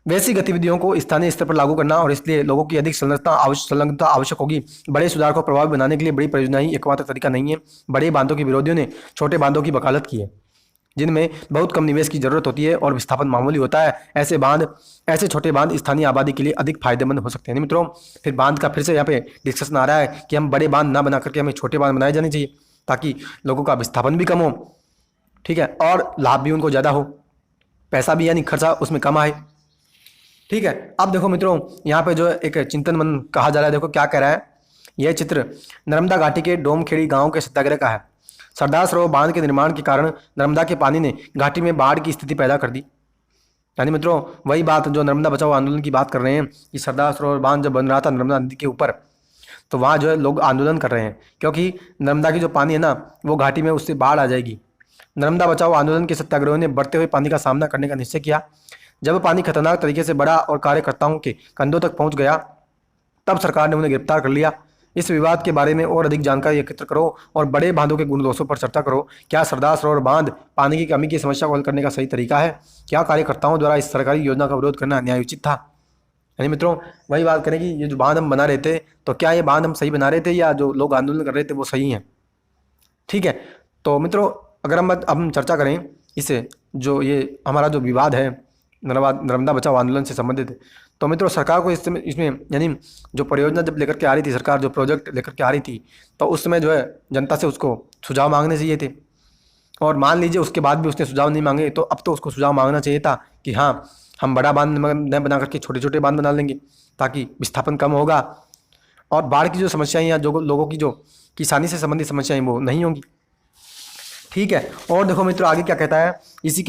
वैसी गतिविधियों को स्थानीय स्तर पर लागू करना और इसलिए लोगों की अधिक संलग्नता आवश्यक होगी। बड़े सुधार को प्रभावी बनाने के लिए बड़ी परियोजना ही एकमात्र तरीका नहीं है। बड़े बांधों के विरोधियों ने छोटे बांधों की वकालत की है, जिनमें बहुत कम निवेश की जरूरत होती है और विस्थापन मामूली होता है। ऐसे छोटे बांध स्थानीय आबादी के लिए अधिक फायदेमंद हो सकते हैं। मित्रों फिर बांध का फिर से यहाँ पे डिस्कशन आ रहा है कि हम बड़े बांध ना बना करके हमें छोटे बांध बनाए जाने चाहिए, ताकि लोगों का विस्थापन भी कम हो, ठीक है, और लाभ भी उनको ज़्यादा हो, पैसा भी यानी खर्चा उसमें कम आए। ठीक है, अब देखो मित्रों यहाँ पे जो एक चिंतन मन कहा जा रहा है, देखो क्या कह रहा है। यह चित्र नर्मदा घाटी के डोमखेड़ी गांव के सत्याग्रह का है। सरदार सरोवर बांध के निर्माण के कारण नर्मदा के पानी ने घाटी में बाढ़ की स्थिति पैदा कर दी। यानी मित्रों वही बात जो नर्मदा बचाओ आंदोलन की बात कर रहे हैं कि सरदार सरोवर बांध जब बन रहा था नर्मदा नदी के ऊपर, तो वहाँ जो है लोग आंदोलन कर रहे हैं क्योंकि नर्मदा की जो पानी है ना वो घाटी में उससे बाढ़ आ जाएगी। नर्मदा बचाओ आंदोलन के सत्याग्रहियों ने बढ़ते हुए पानी का सामना करने का निश्चय किया। जब पानी खतरनाक तरीके से बढ़ा और कार्यकर्ताओं के कंधों तक पहुंच गया, तब सरकार ने उन्हें गिरफ्तार कर लिया। इस विवाद के बारे में और अधिक जानकारी एकत्र करो और बड़े बांधों के गुण दोषों पर चर्चा करो। क्या सरदार सरोवर बांध पानी की कमी की समस्या को हल करने का सही तरीका है? क्या कार्यकर्ताओं द्वारा इस सरकारी योजना का विरोध करना न्यायोचित था? यानी मित्रों वही बात करें कि ये जो बांध हम बना रहे थे, तो क्या ये बांध हम सही बना रहे थे या जो लोग आंदोलन कर रहे थे वो सही हैं? ठीक है, तो मित्रों अगर हम चर्चा करें इससे जो ये हमारा जो विवाद है नर्मदा बचाओ आंदोलन से संबंधित, तो मित्रों सरकार को इसमें यानी जो परियोजना जब लेकर के आ रही थी सरकार, जो प्रोजेक्ट लेकर के आ रही थी, तो उस समय जो है जनता से उसको सुझाव मांगने चाहिए थे। और मान लीजिए उसके बाद भी उसने सुझाव नहीं मांगे, तो अब तो उसको सुझाव मांगना चाहिए था कि हाँ हम बड़ा बांध न बना करके छोटे छोटे बांध बना लेंगे ताकि विस्थापन कम होगा और बाढ़ की जो समस्याएं या जो लोगों की जो किसानी से संबंधित समस्याएं वो नहीं होंगी। ठीक है, और देखो मित्रों आगे क्या कहता है, इसी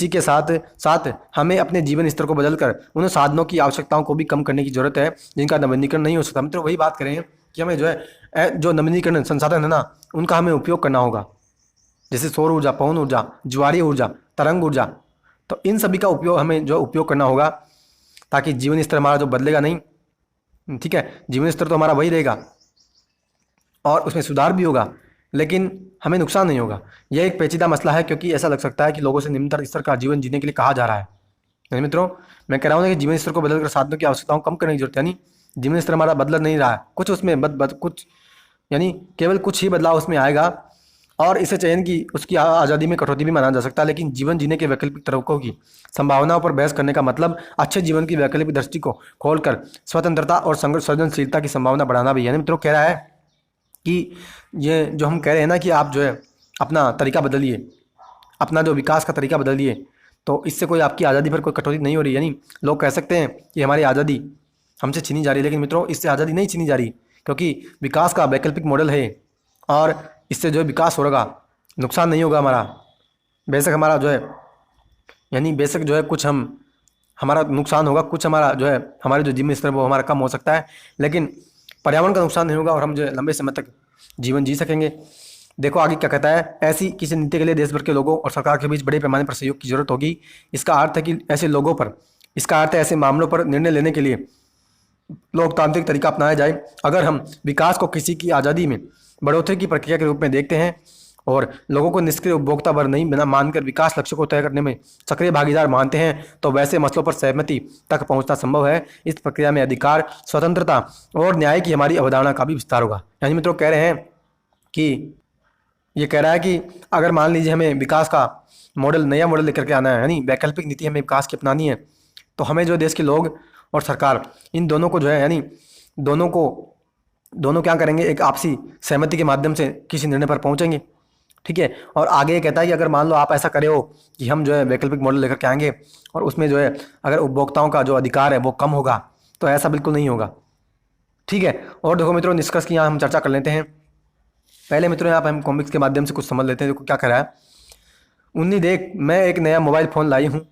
के साथ साथ हमें अपने जीवन स्तर को बदलकर उन साधनों की आवश्यकताओं को भी कम करने की जरूरत है जिनका नवीनीकरण नहीं हो सकता। मित्रों वही बात करें कि हमें जो है जो नवीनीकरण संसाधन है ना उनका हमें उपयोग करना होगा, जैसे सौर ऊर्जा, पवन ऊर्जा, ज्वारीय ऊर्जा, तरंग ऊर्जा, तो इन सभी का उपयोग हमें जो उपयोग करना होगा ताकि जीवन स्तर हमारा जो बदलेगा नहीं। ठीक है, जीवन स्तर तो हमारा वही रहेगा और उसमें सुधार भी होगा, लेकिन हमें नुकसान नहीं होगा। यह एक पेचीदा मसला है क्योंकि ऐसा लग सकता है कि लोगों से निम्नतर स्तर का जीवन जीने के लिए कहा जा रहा है। यानी मित्रों मैं कह रहा हूँ कि जीवन स्तर को बदलकर साधनों की आवश्यकताओं कम करने की जरूरत है। यानी जीवन स्तर हमारा बदल नहीं रहा है, कुछ उसमें कुछ यानी केवल कुछ ही बदलाव उसमें आएगा और इसे चयन की उसकी आज़ादी में कटौती भी माना जा सकता है। लेकिन जीवन जीने के वैकल्पिक तरीकों की संभावनाओं पर बहस करने का मतलब अच्छे जीवन की वैकल्पिक दृष्टि को खोलकर स्वतंत्रता और सृजनशीलता की संभावना बढ़ाना भी है। मित्रों कह रहा है कि ये जो हम कह रहे हैं ना कि आप जो है अपना तरीका बदलिए, अपना जो विकास का तरीका बदलिए, तो इससे कोई आपकी आज़ादी पर कोई कटौती नहीं हो रही। यानी लोग कह सकते हैं कि हमारी आज़ादी हमसे छीनी जा रही है, लेकिन मित्रों इससे आज़ादी नहीं छीनी जा रही क्योंकि विकास का वैकल्पिक मॉडल है और इससे जो है विकास होगा, नुकसान नहीं होगा हमारा। बेशक हमारा जो है यानी बेशक जो है कुछ हमारा नुकसान होगा, कुछ हमारा जो है हमारे जो जीवन स्तर वो हमारा कम हो सकता है, लेकिन पर्यावरण का नुकसान नहीं होगा और हम जो है लंबे समय तक जीवन जी सकेंगे। देखो आगे क्या कहता है, ऐसी किसी नीति के लिए देश भर के लोगों और सरकार के बीच बड़े पैमाने पर सहयोग की जरूरत होगी। इसका अर्थ है ऐसे मामलों पर निर्णय लेने के लिए लोकतांत्रिक तरीका अपनाया जाए। अगर हम विकास को किसी की आज़ादी में बढ़ोतरी की प्रक्रिया के रूप में देखते हैं और लोगों को निष्क्रिय उपभोक्ता पर नहीं बिना मानकर विकास लक्ष्य को तय करने में सक्रिय भागीदार मानते हैं, तो वैसे मसलों पर सहमति तक पहुंचना संभव है। इस प्रक्रिया में अधिकार, स्वतंत्रता और न्याय की हमारी अवधारणा का भी विस्तार होगा। यानी मित्रों कह रहे हैं कि ये कह रहा है कि अगर मान लीजिए हमें विकास का मॉडल, नया मॉडल लेकर के आना है, यानी वैकल्पिक नीति हमें विकास की अपनानी है, तो हमें जो देश के लोग और सरकार, इन दोनों को जो है, यानी दोनों क्या करेंगे, एक आपसी सहमति के माध्यम से किसी निर्णय पर पहुंचेंगे। ठीक है। और आगे ये कहता है कि अगर मान लो आप ऐसा करे हो कि हम जो है वैकल्पिक मॉडल लेकर के आएंगे और उसमें जो है अगर उपभोक्ताओं का जो अधिकार है वो कम होगा, तो ऐसा बिल्कुल नहीं होगा। ठीक है। और देखो मित्रों, निष्कर्ष की यहाँ हम चर्चा कर लेते हैं। पहले मित्रों यहाँ पर हम कॉमिक्स के माध्यम से कुछ समझ लेते हैं। देखो क्या कह रहा है, उन्नी देख मैं एक नया मोबाइल फ़ोन लाई हूँ।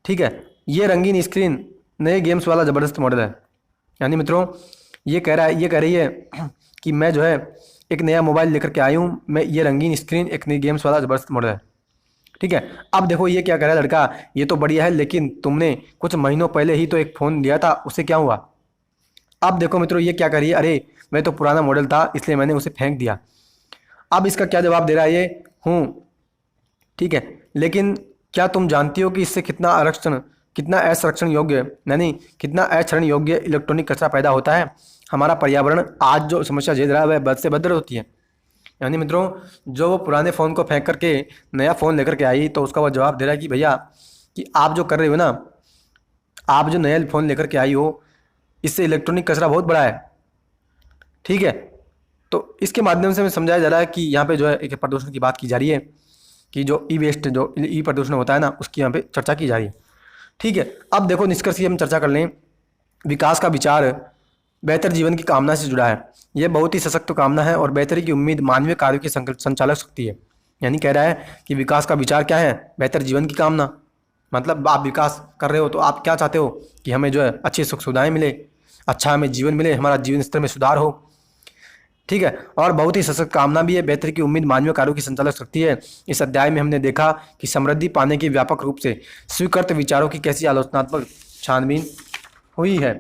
ठीक है। ये रंगीन स्क्रीन नए गेम्स वाला ज़बरदस्त मॉडल है। यानी मित्रों ये कह रही है कि मैं जो है एक नया मोबाइल लेकर के आई हूँ, मैं ये रंगीन स्क्रीन एक नई गेम्स वाला ज़बरदस्त मॉडल है। ठीक है। अब देखो ये क्या कह रहा है लड़का, ये तो बढ़िया है, लेकिन तुमने कुछ महीनों पहले ही तो एक फ़ोन लिया था, उससे क्या हुआ। अब देखो मित्रों ये क्या करिए, अरे मैं तो पुराना मॉडल था इसलिए मैंने उसे फेंक दिया। अब इसका क्या जवाब दे रहा है ये, हूँ। ठीक है। लेकिन क्या तुम जानती हो कि इससे कितना असंरक्षण योग्य, यानी कितना अक्षरण योग्य इलेक्ट्रॉनिक कचरा पैदा होता है। हमारा पर्यावरण आज जो समस्या झेल रहा है वह बद से बदतर होती है। यानी मित्रों जो वो पुराने फ़ोन को फेंक करके नया फ़ोन लेकर के आई, तो उसका वो जवाब दे रहा है कि भैया कि आप जो कर रहे हो ना, आप जो नया फ़ोन लेकर के आई हो, इससे इलेक्ट्रॉनिक कचरा बहुत बड़ा है। ठीक है। तो इसके माध्यम से हमें समझाया जा रहा है कि यहाँ पे जो है एक प्रदूषण की बात की जा रही है, कि जो ई वेस्ट, जो ई प्रदूषण होता है ना, उसकी यहाँ पे चर्चा की जा रही है। ठीक है। अब देखो निष्कर्ष की हम चर्चा कर लें। विकास का विचार बेहतर जीवन की कामना से जुड़ा है। यह बहुत ही सशक्त कामना है और बेहतरी की उम्मीद मानवीय कार्यों की संचालक शक्ति है। यानी कह रहा है कि विकास का विचार क्या है, बेहतर जीवन की कामना। मतलब आप विकास कर रहे हो तो आप क्या चाहते हो कि हमें जो है अच्छी सुख सुविधाएँ मिले, अच्छा हमें जीवन मिले, हमारा जीवन स्तर में सुधार हो। ठीक है। और बहुत ही सशक्त कामना भी है, बेहतरी की उम्मीद मानवीय कार्यों की संचालक शक्ति है। इस अध्याय में हमने देखा कि समृद्धि पाने के व्यापक रूप से स्वीकृत विचारों की कैसी आलोचनात्मक छानबीन हुई है।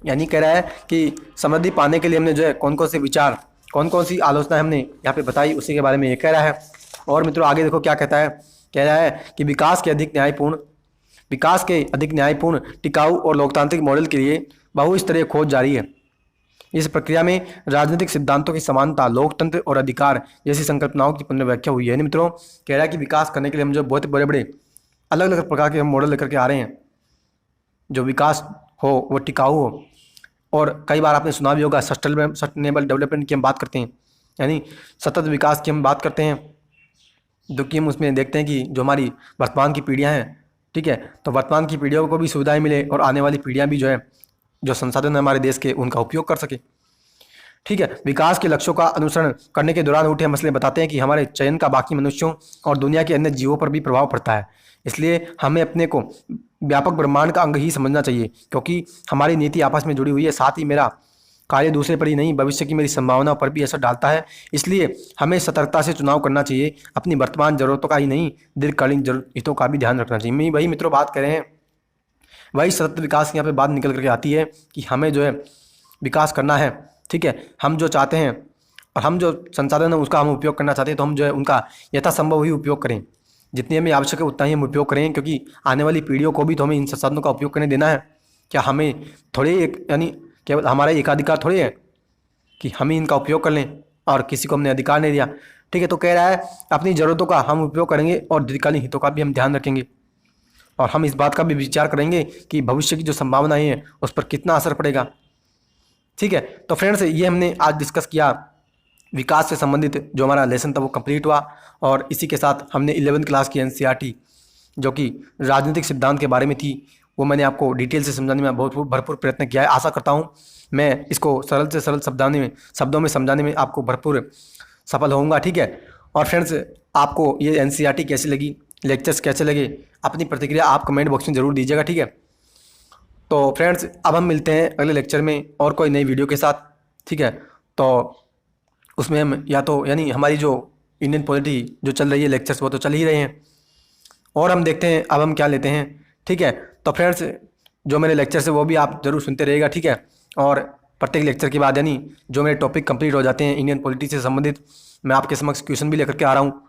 यानी कह रहा है कि समृद्धि पाने के लिए हमने जो है कौन कौन से विचार, कौन कौन सी आलोचना हमने यहाँ पे बताई, उसी के बारे में ये कह रहा है। और मित्रों आगे देखो क्या कहता है, कह रहा है कि विकास के अधिक न्यायपूर्ण, टिकाऊ और लोकतांत्रिक मॉडल के लिए बहुस्तरीय खोज जारी है। इस प्रक्रिया में राजनीतिक सिद्धांतों की समानता, लोकतंत्र और अधिकार जैसी संकल्पनाओं की पुनर्व्याख्या हुई है। मित्रों कह रहा है कि विकास करने के लिए हम जो बहुत बड़े बड़े अलग अलग प्रकार के हम मॉडल लेकर के आ रहे हैं, जो विकास हो वो टिकाऊ हो। और कई बार आपने सुना भी होगा सस्टेनेबल डेवलपमेंट की हम बात करते हैं, यानी सतत विकास की हम बात करते हैं, जो कि हम उसमें देखते हैं कि जो हमारी वर्तमान की पीढ़ियाँ हैं, ठीक है, तो वर्तमान की पीढ़ियों को भी सुविधाएं मिले और आने वाली पीढ़ियाँ भी जो है, जो संसाधन है हमारे देश के, उनका उपयोग कर सके। ठीक है। विकास के लक्ष्यों का अनुसरण करने के दौरान उठे मसले बताते हैं कि हमारे चयन का बाकी मनुष्यों और दुनिया के अन्य जीवों पर भी प्रभाव पड़ता है। इसलिए हमें अपने को व्यापक ब्रह्मांड का अंग ही समझना चाहिए, क्योंकि हमारी नीति आपस में जुड़ी हुई है। साथ ही मेरा कार्य दूसरे पर ही नहीं, भविष्य की मेरी संभावनाओं पर भी असर डालता है। इसलिए हमें सतर्कता से चुनाव करना चाहिए, अपनी वर्तमान जरूरतों का ही नहीं, दीर्घकालीन हितों का भी ध्यान रखना चाहिए। वही मित्रों बात कर रहे हैं, वही सतत विकास की यहाँ पे बात निकल करके आती है कि हमें जो है विकास करना है। ठीक है। हम जो चाहते हैं और हम जो संसाधन है उसका हम उपयोग करना चाहते हैं, तो हम जो है उनका यथासंभव ही उपयोग करें। जितनी हमें आवश्यक है उतना ही हम उपयोग करें, क्योंकि आने वाली पीढ़ियों को भी तो हमें इन संसाधनों का उपयोग करने देना है। क्या हमें थोड़े यानी केवल हमारा एकाधिकार थोड़े है कि हम ही इनका उपयोग कर लें और किसी को हमने अधिकार नहीं दिया। ठीक है। तो कह रहा है अपनी ज़रूरतों का हम उपयोग करेंगे और दीर्घकालीन हितों का भी हम ध्यान रखेंगे, और हम इस बात का भी विचार करेंगे कि भविष्य की जो संभावनाएं हैं उस पर कितना असर पड़ेगा। ठीक है। तो फ्रेंड्स ये हमने आज डिस्कस किया, विकास से संबंधित जो हमारा लेसन था वो कंप्लीट हुआ, और इसी के साथ हमने 11वीं क्लास की NCERT जो कि राजनीतिक सिद्धांत के बारे में थी वो मैंने आपको डिटेल से समझाने में बहुत भरपूर प्रयत्न किया है। आशा करता हूँ मैं इसको सरल से सरल शब्दों में समझाने में आपको भरपूर सफल होऊंगा। ठीक है। और फ्रेंड्स आपको ये NCERT कैसी लगी, लेक्चर्स कैसे लगे, अपनी प्रतिक्रिया आप कमेंट बॉक्स में ज़रूर दीजिएगा। ठीक है। तो फ्रेंड्स अब हम मिलते हैं अगले लेक्चर में और कोई नई वीडियो के साथ। ठीक है। तो उसमें हम या तो यानी हमारी जो इंडियन पॉलिटी जो चल रही है लेक्चर्स वो तो चल ही रहे हैं, और हम देखते हैं अब हम क्या लेते हैं। ठीक है। तो फ्रेंड्स जो मेरे लेक्चर्स है वो भी आप ज़रूर सुनते रहिएगा। ठीक है। और प्रत्येक लेक्चर के बाद यानी जो मेरे टॉपिक कंप्लीट हो जाते हैं इंडियन पॉलिटी से संबंधित, मैं आपके समक्ष क्वेश्चन भी लेकर के आ रहा हूँ।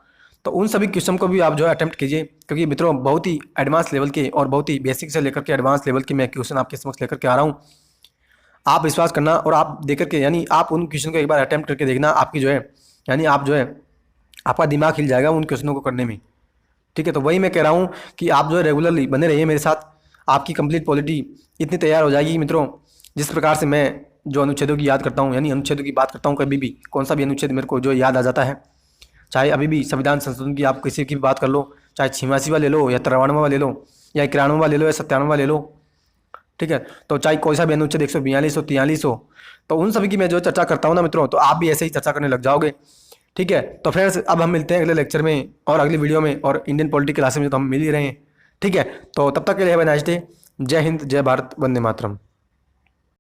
तो उन सभी क्वेश्चन को भी आप जो है अटेम्प्ट कीजिए, क्योंकि मित्रों बहुत ही एडवांस लेवल के और बहुत ही बेसिक से लेकर के एडवांस लेवल के मैं क्वेश्चन आपके समक्ष लेकर के आ रहा हूँ। आप विश्वास करना और आप देख करके यानी आप उन क्वेश्चन को एक बार अटैम्प्ट करके देखना, आपकी जो है यानी आप जो है आपका दिमाग हिल जाएगा उन क्वेश्चनों को करने में। ठीक है, तो वही मैं कह रहा हूँ कि आप जो है रेगुलरली बने रहिए मेरे साथ, आपकी कंप्लीट पॉलिटी इतनी तैयार हो जाएगी मित्रों। जिस प्रकार से मैं जो अनुच्छेदों की याद करता हूँ यानी अनुच्छेदों की बात करता हूँ, कभी भी कौन सा भी अनुच्छेद मेरे को जो याद आ जाता है, चाहे अभी भी संविधान संशोधन की आप किसी की भी बात कर लो, चाहे 86वां ले लो या 53वां ले लो या 91वां ले लो या 97वां ले लो। ठीक है, तो चाहे कोई सा भी अनुच्छेद 142 हो 43 हो, तो उन सभी की मैं जो चर्चा करता हूँ ना मित्रों, तो आप भी ऐसे ही चर्चा करने लग जाओगे। ठीक है, तो फ्रेंड्स अब हम मिलते हैं अगले लेक्चर में और अगली वीडियो में, और इंडियन पॉलिटी क्लासेस में तो हम मिल ही रहे हैं। ठीक है, तो तब तक के लिए हैव अ नाइस डे। जय हिंद, जय भारत, वंदे मातरम।